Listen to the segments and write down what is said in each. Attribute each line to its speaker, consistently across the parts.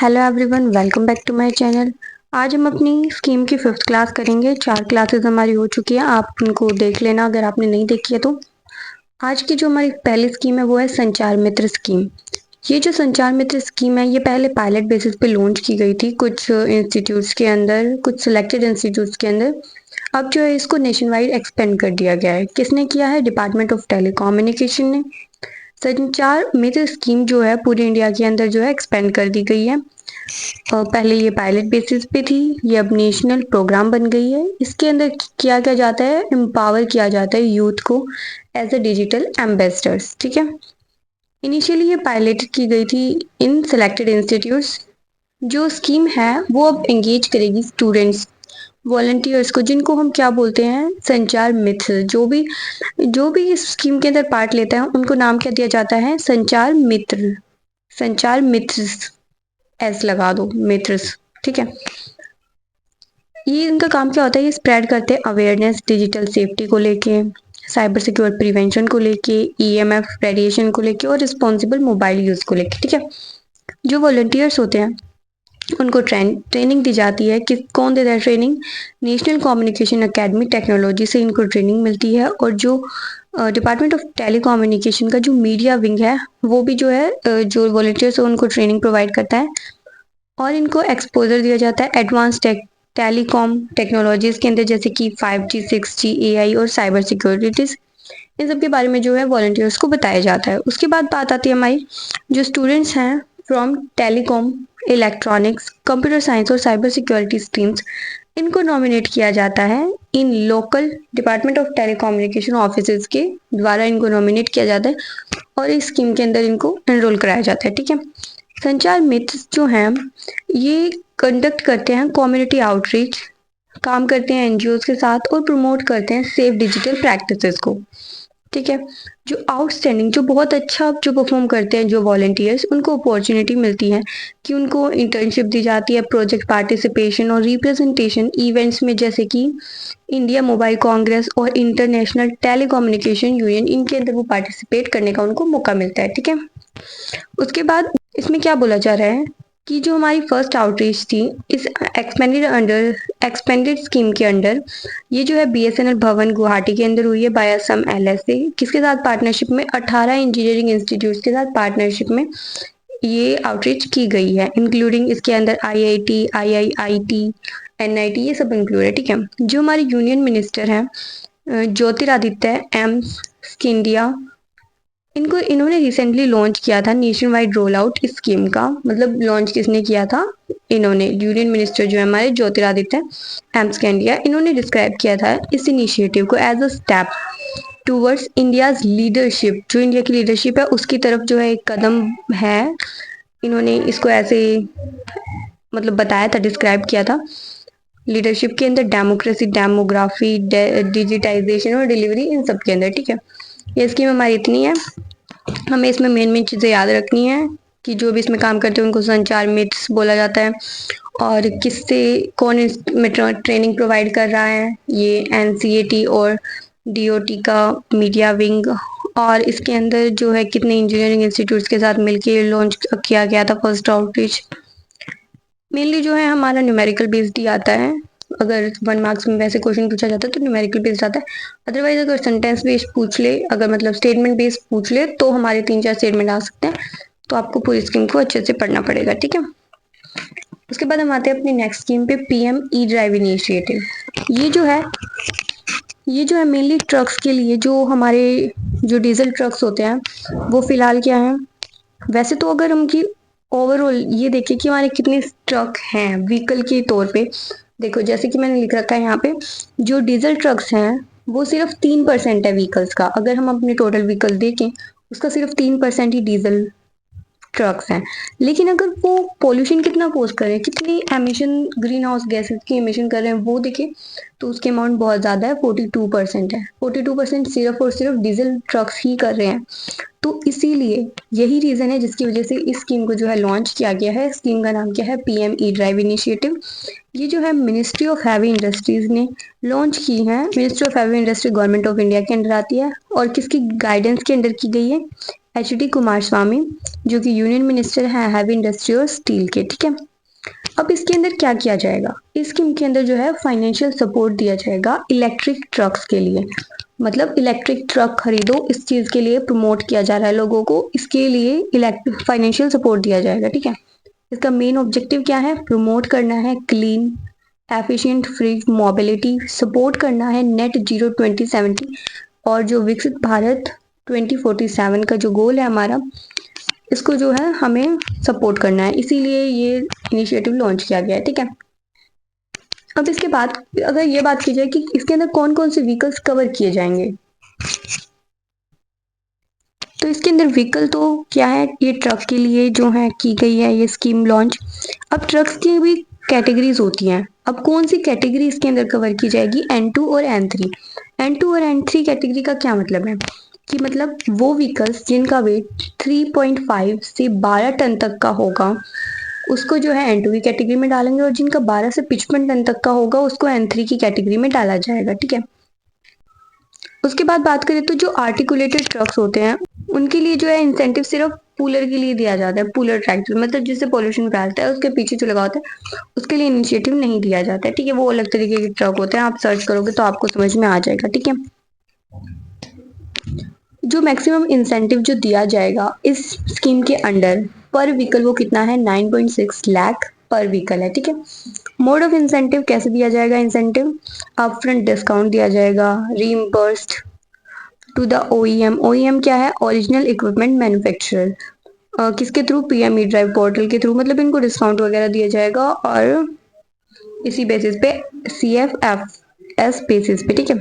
Speaker 1: Hello everyone, welcome back to my channel. आज हम अपनी स्कीम की फिफ्थ क्लास करेंगे। 4 क्लासेस हमारी हो चुकी हैं, आप उनको देख लेना अगर आपने नहीं देखी है तो। आज की जो हमारी पहली स्कीम है वो है संचार मित्र स्कीम। ये जो संचार मित्र स्कीम है ये पहले पायलट बेसिस पे लॉन्च की गई थी कुछ इंस्टीट्यूट्स के अंदर, कुछ सिलेक्टेड इंस्टीट्यूट्स के अंदर। अब जो है इसको नेशन वाइड एक्सपेंड कर दिया गया है। किसने किया है? डिपार्टमेंट ऑफ टेलीकम्युनिकेशन ने। संचार मित्र स्कीम जो है पूरे इंडिया के अंदर जो है एक्सपेंड कर दी गई है। पहले ये पायलट बेसिस पे थी, ये अब नेशनल प्रोग्राम बन गई है। इसके अंदर किया क्या जाता है? एम्पावर किया जाता है यूथ को एज अ डिजिटल एम्बेसडर्स। ठीक है। इनिशियली ये पायलट की गई थी इन सिलेक्टेड इंस्टीट्यूट्स। जो स्कीम है वो अब एंगेज करेगी स्टूडेंट्स, वॉलंटियर्स को, जिनको हम क्या बोलते हैं? संचार मित्र। जो भी इस स्कीम के अंदर पार्ट लेता है उनको नाम क्या दिया जाता है? संचार मित्र। संचार मित्र एस लगा दो, मित्रस। ठीक है। ये इनका काम क्या होता है? ये स्प्रेड करते हैं अवेयरनेस डिजिटल सेफ्टी को लेके, साइबर सिक्योर प्रिवेंशन को लेके, ईएमएफ रेडिएशन को लेके और रिस्पॉन्सिबल मोबाइल यूज को लेके। ठीक है। जो वॉलंटियर्स होते हैं उनको ट्रेनिंग दी जाती है। कि कौन देता है training? National communication academy technology से इनको ट्रेनिंग मिलती है। और जो डिपार्टमेंट ऑफ टेलीकम्युनिकेशन का जो मीडिया विंग है वो भी जो है जो वॉलंटियर्स है उनको ट्रेनिंग प्रोवाइड करता है। और इनको एक्सपोजर दिया जाता है एडवांस टेलीकॉम टेक्नोलॉजीज के अंदर, जैसे कि 5G 6G एआई और साइबर सिक्योरिटीज। इन सब के बारे में जो है वॉलंटियर्स को बताया जाता है। उसके बाद बात आती है हमारी जो स्टूडेंट्स हैं from telecom, electronics, computer science और साइबर सिक्योरिटी स्ट्रीम्स। इनको नॉमिनेट किया जाता है in local department of telecommunication office के द्वारा। इनको नॉमिनेट किया जाता है और इस स्कीम के अंदर इनको एनरोल कराया जाता है। ठीक है। संचार मित्र जो हैं ये कंडक्ट करते हैं कम्युनिटी आउटरीच, काम करते हैं एनजीओ के साथ और प्रमोट करते हैं सेफ डिजिटल प्रैक्टिसेस को। ठीक है। जो आउटस्टैंडिंग, जो बहुत अच्छा जो परफॉर्म करते हैं जो वॉलंटियर्स, उनको अपॉर्चुनिटी मिलती है कि उनको इंटर्नशिप दी जाती है, प्रोजेक्ट पार्टिसिपेशन और रिप्रेजेंटेशन इवेंट्स में, जैसे कि इंडिया मोबाइल कांग्रेस और इंटरनेशनल टेलीकम्युनिकेशन यूनियन। इनके अंदर वो पार्टिसिपेट करने का उनको मौका मिलता है। ठीक है। उसके बाद इसमें क्या बोला जा रहा है कि जो हमारी फर्स्ट आउटरीच थी इस एक्सपेंडेड स्कीम के अंडर, ये जो है बीएसएनएल भवन गुवाहाटी के अंदर हुई है बाय असम एलएसए। किसके साथ पार्टनरशिप में? 18 इंजीनियरिंग इंस्टीट्यूट के साथ पार्टनरशिप में ये आउटरीच की गई है, इंक्लूडिंग इसके अंदर आईआईटी, आईआईआईटी, एनआईटी, ये सब इंक्लूड है। ठीक है। जो हमारे यूनियन मिनिस्टर हैं ज्योतिरादित्य एम सिंधिया, इन्होंने रिसेंटली लॉन्च किया था नेशन वाइड रोल आउट इस स्कीम का। मतलब लॉन्च किसने किया था? इन्होंने, यूनियन मिनिस्टर जो है हमारे ज्योतिरादित्य एम्सकेंडिया, इन्होंने डिस्क्राइब किया था इस इनिशिएटिव को as a step towards India's leadership. जो इंडिया की लीडरशिप है उसकी तरफ जो है एक कदम है। इन्होंने इसको ऐसे मतलब बताया था, डिस्क्राइब किया था। लीडरशिप के अंदर डेमोक्रेसी, डेमोग्राफी, डिजिटाइजेशन और डिलीवरी, इन सब के अंदर। ठीक है। ये स्कीम हमारी इतनी है। हमें इसमें मेन मेन चीज़ें याद रखनी है कि जो भी इसमें काम करते हैं उनको संचार मित्र बोला जाता है। और किससे, कौन इसमें ट्रेनिंग प्रोवाइड कर रहा है? ये एनसीएटी और डीओटी का मीडिया विंग। और इसके अंदर जो है कितने इंजीनियरिंग इंस्टीट्यूट्स के साथ मिलके लॉन्च किया गया था फर्स्ट आउटरीच। मेनली जो है हमारा न्यूमेरिकल बेस्ड ही आता है। अगर 1 मार्क्स में वैसे क्वेश्चन पूछा जाता है तो न्यूमेरिकल बेस्ड आता है। अदरवाइज अगर सेंटेंस बेस्ड पूछ ले, अगर मतलब स्टेटमेंट बेस्ड पूछ ले, तो हमारे 3-4 स्टेटमेंट आ सकते हैं। तो आपको पूरी स्कीम को अच्छे से पढ़ना पड़ेगा। ठीक है। उसके बाद हम आते हैं अपनी नेक्स्ट स्कीम पे, पीएम ई ड्राइव इनिशिएटिव। ये जो है मेनली ट्रक्स के लिए, जो हमारे जो डीजल ट्रक्स होते हैं वो फिलहाल क्या है? वैसे तो अगर हम की ओवरऑल ये देखिए कि हमारे कितने ट्रक हैं व्हीकल के तौर पे। देखो जैसे कि मैंने लिख रखा है यहाँ पे, जो डीजल ट्रक्स हैं वो सिर्फ 3% है व्हीकल्स का। अगर हम अपने टोटल व्हीकल देखें उसका सिर्फ 3% ही डीजल ट्रक्स हैं। लेकिन अगर वो पोल्यूशन कितना कोज कर रहे हैं, कितनी एमिशन, ग्रीन हाउस गैसेस की एमिशन कर रहे हैं, वो देखें तो उसके अमाउंट बहुत ज़्यादा है, 42% है। 42% सिर्फ और सिर्फ डीजल ट्रक्स ही कर रहे हैं। तो इसीलिए यही रीज़न है जिसकी वजह से इस स्कीम को जो है लॉन्च किया गया है। स्कीम का नाम क्या है? PM E drive initiative. ये जो है मिनिस्ट्री ऑफ हैवी इंडस्ट्रीज ने लॉन्च की है। Ministry of heavy industry government of India के अंडर आती है और किसकी गाइडेंस के अंडर की गई है? HD कुमार स्वामी, जो कि यूनियन मिनिस्टर हैं हैवी इंडस्ट्री और स्टील के। ठीक है, अब इसके अंदर क्या किया जाएगा, इस स्कीम के अंदर जो है फाइनेंशियल सपोर्ट दिया जाएगा इलेक्ट्रिक ट्रक्स के लिए। मतलब इलेक्ट्रिक ट्रक खरीदो, इस चीज के लिए प्रमोट किया जा रहा है लोगों को, इसके लिए फाइनेंशियल सपोर्ट दिया जाएगा। ठीक है, इसका मेन ऑब्जेक्टिव क्या है, प्रमोट करना है clean efficient free mobility, support करना है नेट जीरो 2070, और जो विकसित भारत 2047 का जो गोल है हमारा, इसको जो है हमें सपोर्ट करना है, इसीलिए ये इनिशिएटिव लॉन्च किया गया है। ठीक है, अब इसके बाद अगर ये बात की जाए कि इसके अंदर कौन कौन से व्हीकल्स कवर किए जाएंगे, तो इसके अंदर व्हीकल तो क्या है, ये ट्रक के लिए जो है की गई है ये स्कीम लॉन्च। अब ट्रक्स की भी कैटेगरीज होती हैं, अब कौन सी कैटेगरी इसके अंदर कवर की जाएगी, N2 और N3। N2 और N3 कैटेगरी का क्या मतलब है कि मतलब वो व्हीकल्स जिनका वेट 3.5 से 12 टन तक का होगा उसको जो है N2 की कैटेगरी में डालेंगे, और जिनका 12 से 55 टन तक का होगा उसको N3 की कैटेगरी में डाला जाएगा। ठीक है, उसके बाद बात करें तो जो आर्टिकुलेटेड ट्रक्स होते हैं उनके लिए जो है इंसेंटिव सिर्फ पुलर के लिए दिया जाता है, पुलर ट्रैक्टर, मतलब जिससे पोल्यूशन फैलता है उसके पीछे जो लगा होता है उसके लिए इनिशिएटिव नहीं दिया जाता है। ठीक है, वो अलग तरीके के ट्रक होते हैं, आप सर्च करोगे तो आपको समझ में आ जाएगा। ठीक है, जो मैक्सिमम इंसेंटिव जो दिया जाएगा इस स्कीम के अंडर पर व्हीकल वो कितना है, 9.6 लाख पर व्हीकल है। ठीक है, मोड ऑफ इंसेंटिव कैसे दिया जाएगा, इंसेंटिव अपफ्रंट डिस्काउंट दिया जाएगा, रीइंबर्स्ड टू द OEM। OEM क्या है, ओरिजिनल इक्विपमेंट मैन्युफैक्चरर, किसके थ्रू, PME ड्राइव पोर्टल के थ्रू, मतलब इनको डिस्काउंट वगैरह दिया जाएगा, और इसी बेसिस पे CFFS बेसिस पे। ठीक है,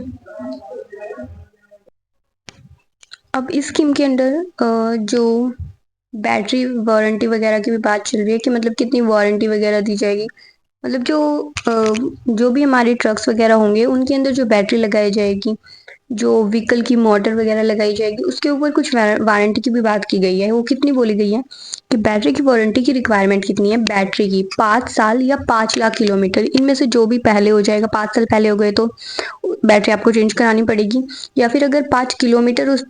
Speaker 1: अब इस स्कीम के अंडर जो बैटरी वारंटी वगैरह की भी बात चल रही है कि मतलब कितनी वारंटी वगैरह दी जाएगी, मतलब जो भी हमारे ट्रक्स वगैरह होंगे उनके अंदर जो बैटरी लगाई जाएगी, जो व्हीकल की मोटर वगैरह लगाई जाएगी, उसके ऊपर कुछ वारंटी की भी बात की गई है। वो कितनी बोली गई है कि बैटरी की वारंटी की रिक्वायरमेंट कितनी है, बैटरी की 5 साल या 5 लाख किलोमीटर, इनमें से जो भी पहले हो जाएगा, 5 साल पहले हो गए तो बैटरी आपको चेंज करानी पड़ेगी, या फिर अगर 5 किलोमीटर उस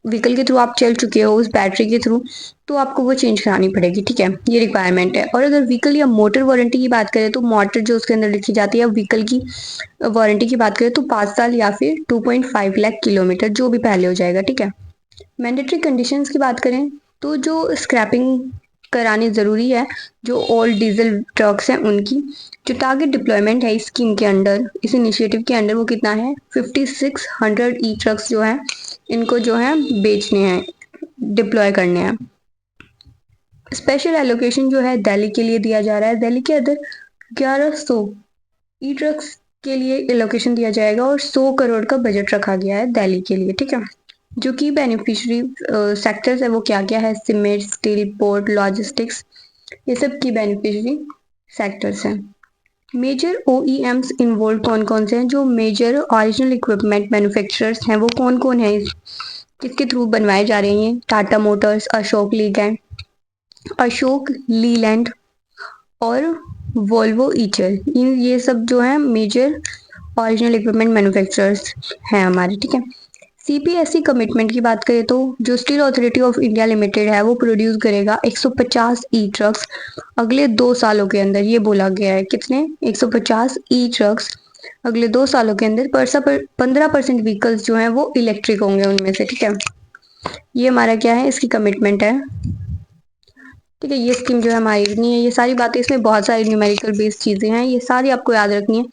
Speaker 1: व्हीकल के थ्रू आप चल चुके हो उस बैटरी के थ्रू तो आपको वो चेंज करानी पड़ेगी। ठीक है, ये रिक्वायरमेंट है। और अगर व्हीकल या मोटर वारंटी की बात करें तो मोटर जो उसके अंदर लिखी जाती है, व्हीकल की वारंटी की बात करें तो 5 साल या फिर 2.5 लाख किलोमीटर, जो भी पहले हो जाएगा। ठीक है, मैंडेटरी कंडीशंस की बात करें तो जो स्क्रैपिंग करानी ज़रूरी है, जो ओल्ड डीजल ट्रक्स हैं उनकी, जो टारगेट डिप्लॉयमेंट है इस स्कीम के अंडर, इस इनिशिएटिव के अंडर, वो कितना है, 5600 ई ट्रक्स जो है इनको जो है बेचने हैं, डिप्लॉय करने हैं। स्पेशल एलोकेशन जो है दिल्ली के लिए दिया जा रहा है, दिल्ली के अंदर 1100 ई ट्रक्स के लिए एलोकेशन दिया जाएगा, और 100 करोड़ का बजट रखा गया है दिल्ली के लिए। ठीक है, जो की बेनिफिशियरी सेक्टर्स है वो क्या क्या है, सीमेंट, स्टील, पोर्ट, लॉजिस्टिक्स, ये सब की बेनिफिशियरी सेक्टर्स हैं। मेजर OEMs इन्वॉल्व कौन कौन से हैं, जो मेजर ओरिजिनल इक्विपमेंट मैन्युफैक्चरर्स हैं वो कौन कौन है, किसके थ्रू बनवाए जा रहे हैं, टाटा मोटर्स, अशोक लीलैंड और वोल्वो ईचर, इन ये सब जो है मेजर ओरिजिनल इक्विपमेंट मैन्युफैक्चरर्स हैं हमारे। ठीक है, CPSE कमिटमेंट की बात करें तो जो steel authority of India limited है वो प्रोड्यूस करेगा 150 ई ट्रक्स अगले 2 सालों के अंदर, ये बोला गया है, कितने, 150 ई ट्रक्स अगले 2 सालों के अंदर, पर 15% व्हीकल्स जो हैं वो इलेक्ट्रिक होंगे उनमें से। ठीक है, ये हमारा क्या है, इसकी कमिटमेंट है। ठीक है, ये स्कीम जो है हमारी इतनी है, ये सारी बातें, इसमें बहुत सारी न्यूमेरिकल बेस्ड चीज़ें हैं, ये सारी आपको याद रखनी है,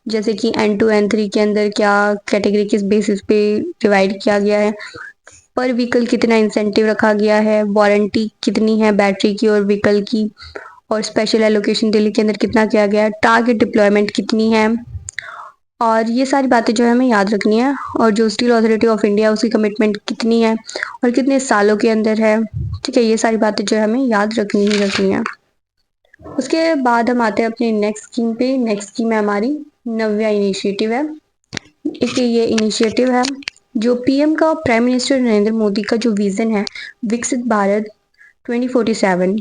Speaker 1: जैसे कि N2 N3 के अंदर क्या कैटेगरी किस बेसिस पे डिवाइड किया गया है, पर व्हीकल कितना इंसेंटिव रखा गया है, वारंटी कितनी है बैटरी की और व्हीकल की, और स्पेशल एलोकेशन दिल्ली के अंदर कितना किया गया है, टारगेट डिप्लॉयमेंट कितनी है, और ये सारी बातें जो है हमें याद रखनी है, और जो स्टील अथॉरिटी ऑफ इंडिया उसकी कमिटमेंट कितनी है और कितने सालों के अंदर है। ठीक है, ये सारी बातें जो है हमें याद रखनी ही रखनी है। उसके बाद हम आते हैं अपनी नेक्स्ट स्कीम पे। नेक्स्ट स्कीम है हमारी नव्या इनिशिएटिव है। एक ये इनिशिएटिव है जो PM का, प्राइम मिनिस्टर नरेंद्र मोदी का जो विजन है विकसित भारत 2047,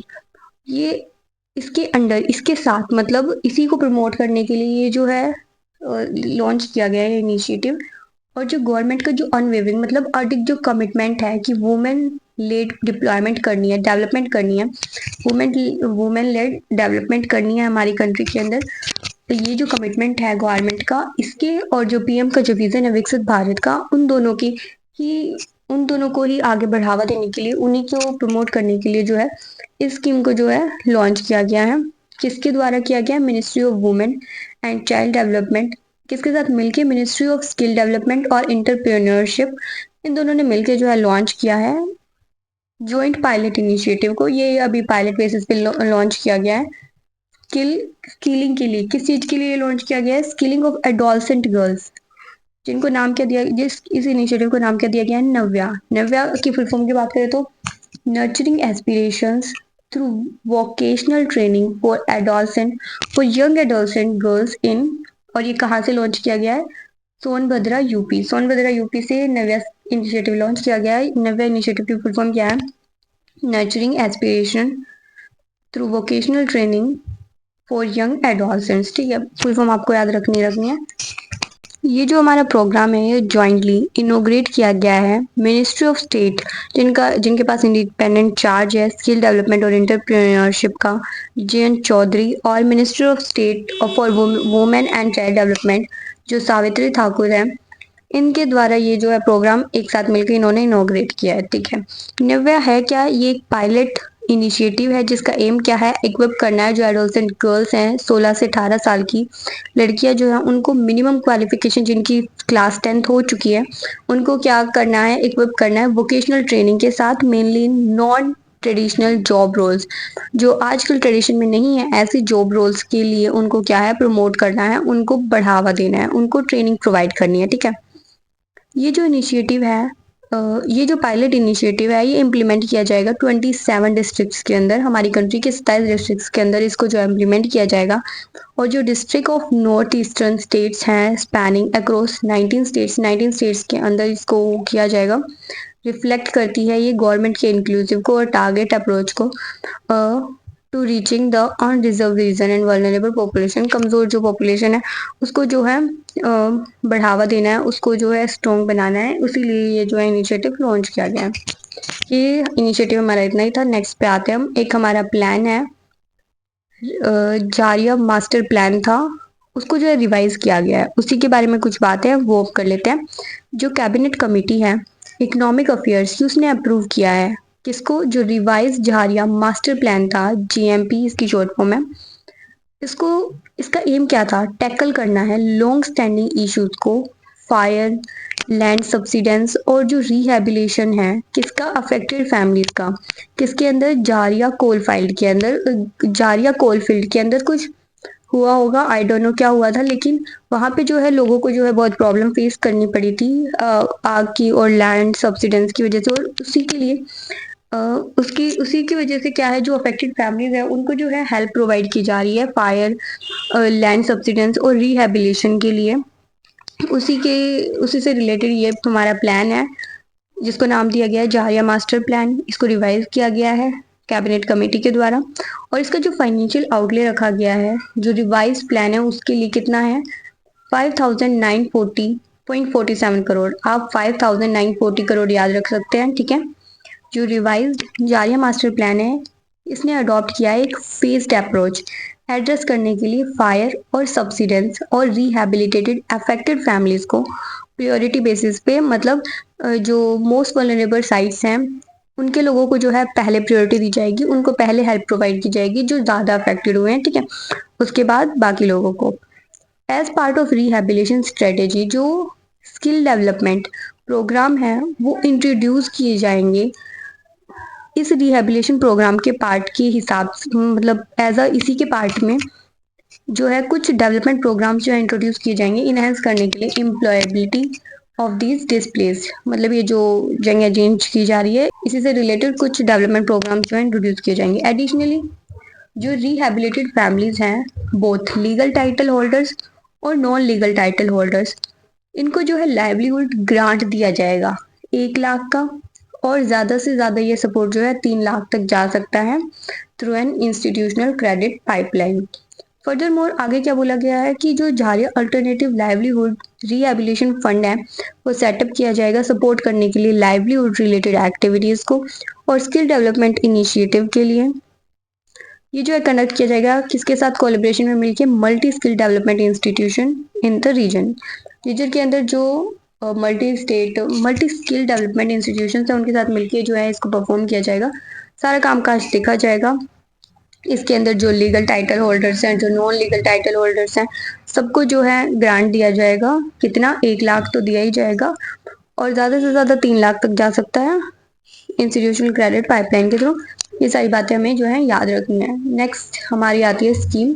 Speaker 1: ये इसके अंडर, इसके साथ, मतलब इसी को प्रमोट करने के लिए ये जो है लॉन्च किया गया है इनिशिएटिव। और जो गवर्नमेंट का जो अनवेवरिंग मतलब अडिग जो कमिटमेंट है कि वुमेन लेड डिप्लॉयमेंट करनी है, डेवलपमेंट करनी है, वुमेन लेड डेवलपमेंट करनी है हमारी कंट्री के अंदर। तो ये जो कमिटमेंट है गवर्नमेंट का, इसके और जो पीएम का जो विजन है विकसित भारत का, ही उन दोनों को ही आगे बढ़ावा देने के लिए, उन्हीं को प्रमोट करने के लिए जो है इस स्कीम को जो है लॉन्च किया गया है। किसके द्वारा किया गया है? Ministry of women and child development. किसके साथ मिलके? मिनिस्ट्री ऑफ स्किल डेवलपमेंट और इंटरप्रेन्योरशिप, इन दोनों ने मिलकर जो है लॉन्च किया है ज्वाइंट पायलट इनिशिएटिव को। ये अभी पायलट बेसिस पे लॉन्च किया गया है। स्किलिंग के लिए, किस चीज के लिए लॉन्च किया गया है? स्किलिंग ऑफ एडोलसेंट गर्ल्स, जिनको नाम क्या दिया, जिस इस इनिशिएटिव को नाम क्या दिया गया है? नव्या। नव्या की फुल फॉर्म की बात करें तो nurturing aspirations through vocational training for adolescent, for young adolescent girls in, और ये कहाँ से लॉन्च किया गया है? सोनभद्रा यूपी। सोनभद्रा यूपी से नव्या इनिशिएटिव लॉन्च किया गया है। नव्या इनिशिएटिव की फुल फॉर्म क्या है? Nurturing aspiration through vocational training for young adolescents. ठीक है, फुल फॉर्म आपको याद रखनी है। ये जो हमारा प्रोग्राम है ये जॉइंटली इनोग्रेट किया गया है मिनिस्ट्री ऑफ स्टेट, जिनके पास इंडिपेंडेंट चार्ज है स्किल डेवलपमेंट और एंटरप्रेन्योरशिप का, जे.एन. चौधरी, और ministry of state for women and child development जो सावित्री ठाकुर है, इनके द्वारा ये जो है प्रोग्राम एक साथ मिलकर इन्होंने इनोग्रेट किया है। ठीक है, नव्या है क्या? ये एक पायलट इनिशिएटिव है जिसका एम क्या है? इक्विप करना है जो एडोलसेंट गर्ल्स हैं 16 से 18 साल की लड़कियां जो है, उनको मिनिमम क्वालिफिकेशन जिनकी क्लास 10th हो चुकी है, उनको क्या करना है? इक्विप करना है वोकेशनल ट्रेनिंग के साथ, mainly non traditional job roles जो आजकल ट्रेडिशन में नहीं है, ऐसी जॉब रोल्स के लिए उनको क्या है? प्रमोट करना है, उनको बढ़ावा देना है, उनको ट्रेनिंग प्रोवाइड करनी है। ठीक है, ये जो इनिशिएटिव है, ये जो पायलट इनिशिएटिव है ये इम्प्लीमेंट किया जाएगा 27 डिस्ट्रिक्ट्स के अंदर, हमारी कंट्री के 27 डिस्ट्रिक्ट्स के अंदर इसको जो इम्प्लीमेंट किया जाएगा। और जो district of north eastern states हैं स्पैनिंग अक्रॉस 19 स्टेट्स के अंदर इसको किया जाएगा। रिफ्लेक्ट करती है ये गवर्नमेंट के इंक्लूसिव को और टारगेट अप्रोच को to reaching the unreserve region and vulnerable population. कमज़ोर जो पॉपुलेशन है उसको जो है बढ़ावा देना है, उसको जो है स्ट्रॉन्ग बनाना है, इसीलिए ये जो है इनिशिएटिव लॉन्च किया गया है। ये इनिशिएटिव हमारा इतना ही था। नेक्स्ट पे आते हैं हम। एक हमारा प्लान है जारिया मास्टर प्लान था, उसको जो है रिवाइज किया गया है, उसी के बारे में कुछ बातें हैं वो कर लेते हैं। जो कैबिनेट कमेटी है इकोनॉमिक अफेयर्स की, उसने अप्रूव किया है किसको? जो रिवाइज झारिया मास्टर प्लान था, जीएमपी इसकी शॉर्ट फॉर्म है। इसको, इसका एम क्या था? टैकल करना है लॉन्ग स्टैंडिंग इश्यूज को, फायर, लैंड सब्सिडेंस और जो रिहेबिलिटेशन है किसका? अफेक्टेड फैमिलीज का। किसके अंदर? जारिया कोल फील्ड के अंदर। जारिया कोल फील्ड के अंदर कुछ हुआ होगा, आई डोंट नो क्या हुआ था, लेकिन वहां पे जो है लोगों को जो है बहुत प्रॉब्लम फेस करनी पड़ी थी आग की और लैंड सब्सिडेंस की वजह से। और उसी के लिए उसी की वजह से क्या है, जो अफेक्टेड फैमिलीज है उनको जो है हेल्प प्रोवाइड की जा रही है फायर, लैंड सब्सिडेंस और रिहेबिलिटेशन के लिए। उसी से रिलेटेड ये हमारा प्लान है जिसको नाम दिया गया है जारिया मास्टर प्लान। इसको रिवाइज किया गया है कैबिनेट कमेटी के द्वारा, और इसका जो फाइनेंशियल आउटले रखा गया है जो रिवाइज प्लान है उसके लिए कितना है? 5940.47 करोड़। आप 5940 करोड़ याद रख सकते हैं। ठीक है, जो रिवाइज जारिया मास्टर प्लान है इसने अडॉप्ट किया है एक फेस्ड अप्रोच एड्रेस करने के लिए फायर और सब्सिडेंस और रिहेबिलिटेटेड अफेक्टेड फैमिलीज को प्रायोरिटी बेसिस पे, मतलब जो मोस्ट वल्नरेबल साइट्स हैं उनके लोगों को जो है पहले प्रायोरिटी दी जाएगी, उनको पहले हेल्प प्रोवाइड की जाएगी जो ज़्यादा अफेक्टेड हुए हैं। ठीक है, उसके बाद बाकी लोगों को। As part of rehabilitation strategy जो स्किल डेवलपमेंट प्रोग्राम है वो इंट्रोड्यूस किए जाएंगे इस रिहेबिलिटेशन प्रोग्राम के पार्ट के हिसाब से, मतलब एज अ इसी के पार्ट में जो है कुछ डेवलपमेंट प्रोग्राम्स जो है इंट्रोड्यूस किए जाएंगे इनहेंस करने के लिए एम्प्लॉयबिलिटी ऑफ दीज डिस्प्लेस। मतलब ये जो जगह चेंज की जा रही है इसी से रिलेटेड कुछ डेवलपमेंट प्रोग्राम्स जो है इंट्रोड्यूस किए जाएंगे। एडिशनली जो रिहेबिलिटेड फैमिलीज हैं बोथ लीगल टाइटल होल्डर्स और नॉन लीगल टाइटल होल्डर्स, इनको जो है लाइवलीहुड ग्रांट दिया जाएगा 1 लाख का, और ज़्यादा से ज़्यादा ये सपोर्ट जो है 3 लाख तक जा सकता है through an institutional credit pipeline. Further more आगे क्या बोला गया है कि जो झारिया अल्टरनेटिव लाइवलीहुड रिहेबिलिटेशन फंड है वो सेटअप किया जाएगा सपोर्ट करने के लिए लाइवलीहुड रिलेटेड एक्टिविटीज को और स्किल डेवलपमेंट इनिशिएटिव के लिए। ये जो है कंडक्ट किया जाएगा किसके साथ कोलैबोरेशन में मिलकर multi skill development institution in the region के अंदर जो मल्टी स्किल डेवलपमेंट इंस्टीट्यूशन है उनके साथ मिलकर जो है इसको परफॉर्म किया जाएगा। सारा कामकाज देखा जाएगा। इसके अंदर जो लीगल टाइटल होल्डर्स हैं जो नॉन लीगल टाइटल होल्डर्स हैं सबको जो है ग्रांट दिया जाएगा। कितना 1 लाख तो दिया ही जाएगा और ज़्यादा से ज़्यादा 3 लाख तक जा सकता है इंस्टीट्यूशनल क्रेडिट पाइपलाइन के थ्रू। ये सारी बातें हमें जो है याद रखनी है। नेक्स्ट हमारी आती है scheme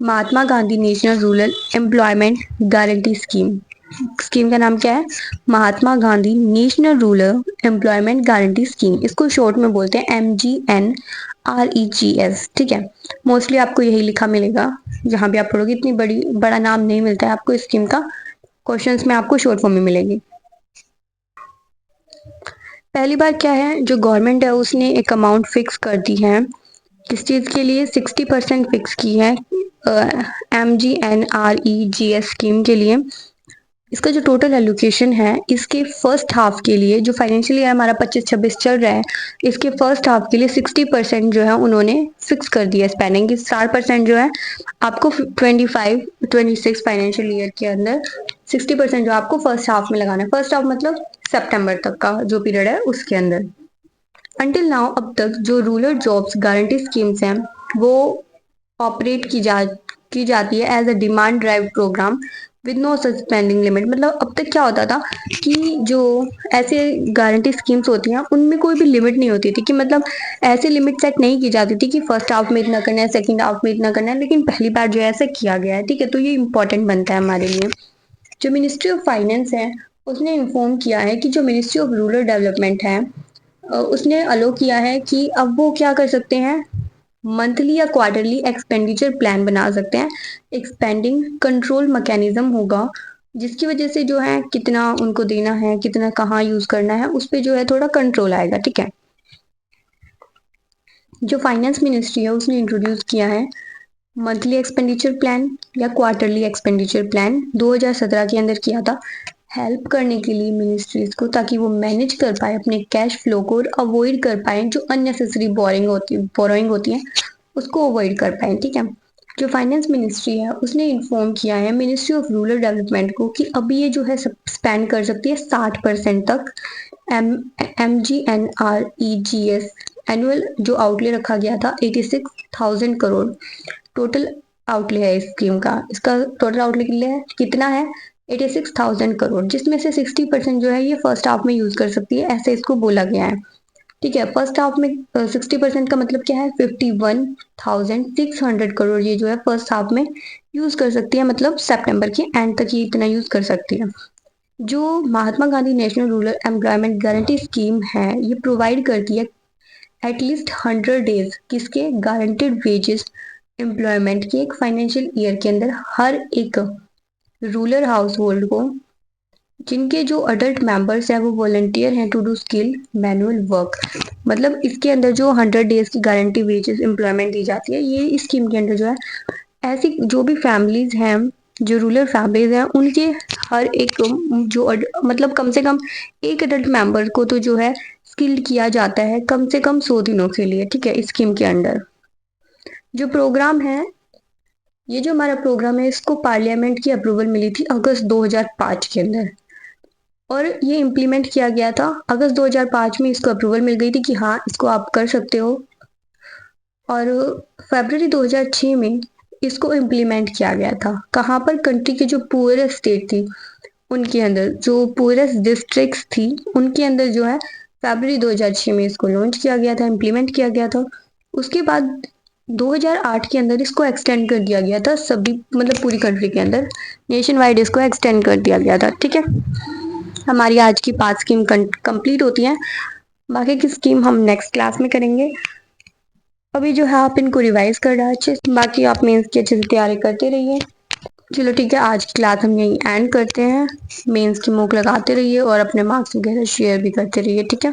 Speaker 1: Mahatma Gandhi national rural employment guarantee scheme. Scheme का नाम क्या है? Mahatma Gandhi national rural employment guarantee scheme. इसको शॉर्ट में बोलते हैं MGNREGS। ठीक है, मोस्टली आपको यही लिखा मिलेगा जहां भी आप पढ़ोगे। इतनी बड़ा नाम नहीं मिलता है आपको स्कीम का, क्वेश्चंस में आपको शॉर्ट फॉर्म में मिलेगी। पहली बार क्या है जो गवर्नमेंट है उसने एक अमाउंट फिक्स कर दी है। किस चीज के लिए? 60% फिक्स की है MGNREGS स्कीम के लिए। इसका जो टोटल एलोकेशन है इसके फर्स्ट हाफ के लिए जो फाइनेंशियल ईयर हमारा 25-26 चल रहा है इसके फर्स्ट हाफ के लिए 60% जो है उन्होंने फिक्स कर दिया स्पेंडिंग की। 60% जो है आपको 25-26 फाइनेंशियल ईयर के अंदर 60% जो आपको फर्स्ट हाफ में लगाना है। फर्स्ट हाफ मतलब सितंबर तक का जो पीरियड है उसके अंदर। अंटिल नाउ अब तक जो रूरल जॉब्स गारंटी स्कीम्स हैं वो ऑपरेट की जाती है as a demand drive program with no such spending limit. मतलब अब तक क्या होता था कि जो ऐसे गारंटी स्कीम्स होती हैं उनमें कोई भी लिमिट नहीं होती थी कि मतलब ऐसे लिमिट सेट नहीं की जाती थी कि फर्स्ट हाफ में इतना करना है सेकंड हाफ में इतना करना है, लेकिन पहली बार जो है ऐसा किया गया है। ठीक है, तो ये इंपॉर्टेंट बनता है हमारे लिए। जो मिनिस्ट्री ऑफ फाइनेंस है उसने इन्फॉर्म किया है कि जो मिनिस्ट्री ऑफ रूरल डेवलपमेंट है उसने अलो किया है कि अब वो क्या कर सकते हैं मंथली या क्वार्टरली एक्सपेंडिचर प्लान बना सकते हैं। एक्सपेंडिंग कंट्रोल मैकेनिज्म होगा जिसकी वजह से जो है कितना उनको देना है कितना कहाँ यूज करना है उस पर जो है थोड़ा कंट्रोल आएगा। ठीक है, जो फाइनेंस मिनिस्ट्री है उसने इंट्रोड्यूस किया है मंथली एक्सपेंडिचर प्लान या क्वार्टरली एक्सपेंडिचर प्लान 2017 के अंदर किया था हेल्प करने के लिए मिनिस्ट्रीज को ताकि वो मैनेज कर पाए अपने कैश फ्लो को और अवॉइड कर पाए जो अननेसेसरी बोरोइंग होती है उसको अवॉइड कर पाए। ठीक है, जो फाइनेंस मिनिस्ट्री है उसने इन्फॉर्म किया है मिनिस्ट्री ऑफ रूरल डेवलपमेंट को कि अभी ये जो है स्पेंड कर सकती है 60% तक MGNREGS। एनुअल जो आउटले रखा गया था 86,000 करोड़ टोटल आउटले है इस स्कीम का। इसका टोटल आउटले कितना है? 86,000 करोड़, जिसमें से 60% जो है ये फर्स्ट हाफ में यूज कर सकती है, ऐसे इसको बोला गया है। ठीक है, फर्स्ट हाफ में 60% का मतलब क्या है? 51,600 करोड़ ये जो है फर्स्ट हाफ में यूज कर सकती है, मतलब सितंबर के एंड तक ये इतना यूज कर सकती है। जो Mahatma Gandhi national rural employment guarantee scheme है ये प्रोवाइड करती है एटलीस्ट 100 डेज किसके गारंटेड वेजेस एम्प्लॉयमेंट के एक फाइनेंशियल ईयर के अंदर हर एक रूरल हाउस होल्ड को जिनके जो अडल्ट मेंबर्स हैं वो वॉलंटियर हैं to do skill manual work. मतलब इसके अंदर जो 100 डेज की गारंटी वेजेस एम्प्लॉयमेंट दी जाती है ये स्कीम के अंदर जो है ऐसी जो भी फैमिलीज हैं जो रूरल फैमिलीज हैं उनके हर एक जो मतलब कम से कम एक अडल्ट मेंबर को तो जो है स्किल्ड किया जाता है कम से कम 100 दिनों के लिए। ठीक है, इस स्कीम के अंडर जो प्रोग्राम है ये जो हमारा प्रोग्राम है इसको पार्लियामेंट की अप्रूवल मिली थी अगस्त 2005 के अंदर और ये इम्प्लीमेंट किया गया था अगस्त 2005 में। इसको अप्रूवल मिल गई थी कि हाँ इसको आप कर सकते हो और फरवरी 2006 में इसको इम्प्लीमेंट किया गया था। कहाँ पर? कंट्री की जो पुअरेस्ट स्टेट थी उनके अंदर, जो पुअरेस्ट डिस्ट्रिक्ट्स थी उनके अंदर जो है फरवरी 2006 में इसको लॉन्च किया गया था, इम्प्लीमेंट किया गया था। उसके बाद 2008 के अंदर इसको एक्सटेंड कर दिया गया था सभी मतलब पूरी कंट्री के अंदर नेशन वाइड इसको एक्सटेंड कर दिया गया था। ठीक है, हमारी आज की 5 स्कीम कंप्लीट होती हैं, बाकी की स्कीम हम नेक्स्ट क्लास में करेंगे। अभी जो है आप इनको रिवाइज कर रहे अच्छे, बाकी आप मेंस की अच्छे से तैयारी करते रहिए। चलो ठीक है, आज की क्लास हम यहीं एंड करते हैं। मेंस की मूक लगाते रहिए और अपने मार्क्स वगैरह शेयर भी करते रहिए। ठीक है।